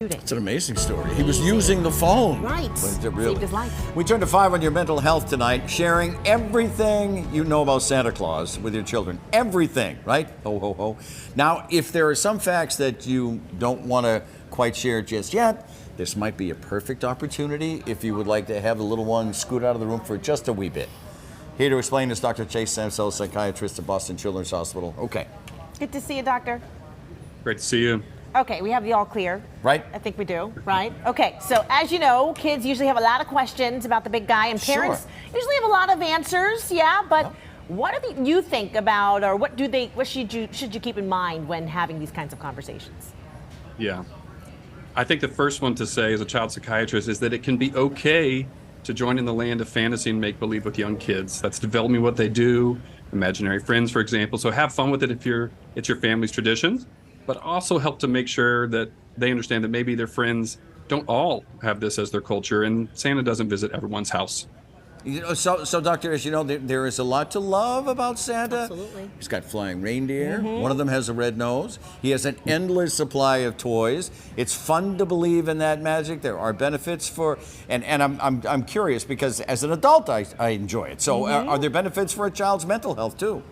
It's an amazing story. He was using the phone. Right. Was it really? Saved his life. We turn to 5 on your mental health tonight, sharing everything you know about Santa Claus with your children. Everything, right? Ho, ho, ho. Now, if there are some facts that you don't want to quite share just yet, this might be a perfect opportunity if you would like to have the little one scoot out of the room for just a wee bit. Here to explain is Dr. Chase Samsel, psychiatrist at Boston Children's Hospital. Okay. Good to see you, doctor. Great to see you. Okay, we have the all clear. Right. I think we do, right? Okay, so as you know, kids usually have a lot of questions about the big guy, and parents usually have a lot of answers, yeah, but what do you think about, or what should you keep in mind when having these kinds of conversations? Yeah. I think the first one to say as a child psychiatrist is that it can be okay to join in the land of fantasy and make believe with young kids. That's developing what they do, imaginary friends, for example. So have fun with it if it's your family's tradition, but also help to make sure that they understand that maybe their friends don't all have this as their culture, and Santa doesn't visit everyone's house. You know, so Doctor, as you know, there is a lot to love about Santa. Absolutely. He's got flying reindeer. One of them has a red nose. He has an endless supply of toys. It's fun to believe in that magic. There are benefits for, and I'm curious because as an adult I enjoy it. So are there benefits for a child's mental health too?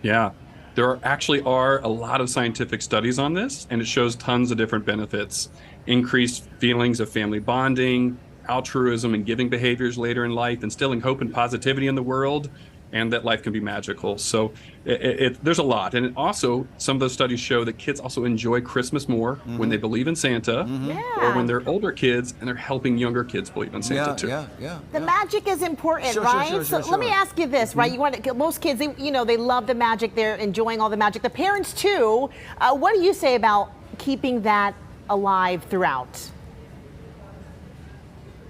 Yeah. There actually are a lot of scientific studies on this, and it shows tons of different benefits. Increased feelings of family bonding, altruism and giving behaviors later in life, instilling hope and positivity in the world, and that life can be magical. So there's a lot. And also, some of those studies show that kids also enjoy Christmas more when they believe in Santa, or when they're older kids and they're helping younger kids believe in Santa too. The magic is important, Sure, right? sure. Let me ask you this, right? Most kids, they love the magic. They're enjoying all the magic. The parents too. What do you say about keeping that alive throughout?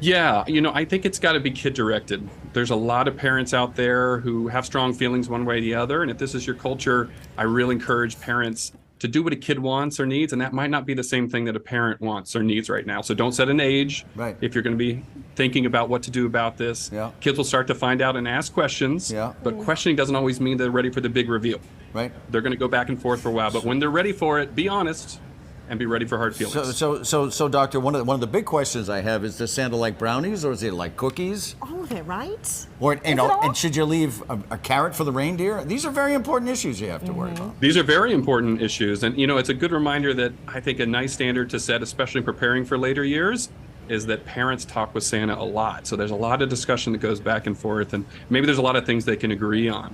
Yeah, I think it's got to be kid-directed. There's a lot of parents out there who have strong feelings one way or the other, and if this is your culture, I really encourage parents to do what a kid wants or needs, and that might not be the same thing that a parent wants or needs right now. So don't set an age if you're going to be thinking about what to do about this. Kids will start to find out and ask questions, but questioning doesn't always mean they're ready for the big reveal. They're going to go back and forth for a while, but when they're ready for it, be honest and be ready for hard feelings. So, Doctor, one of the big questions I have is: does Santa like brownies, or is he like cookies? All of it, right? Or and should you leave a carrot for the reindeer? These are very important issues you have to worry about. These are very important issues, and it's a good reminder that I think a nice standard to set, especially preparing for later years, is that parents talk with Santa a lot. So there's a lot of discussion that goes back and forth, and maybe there's a lot of things they can agree on.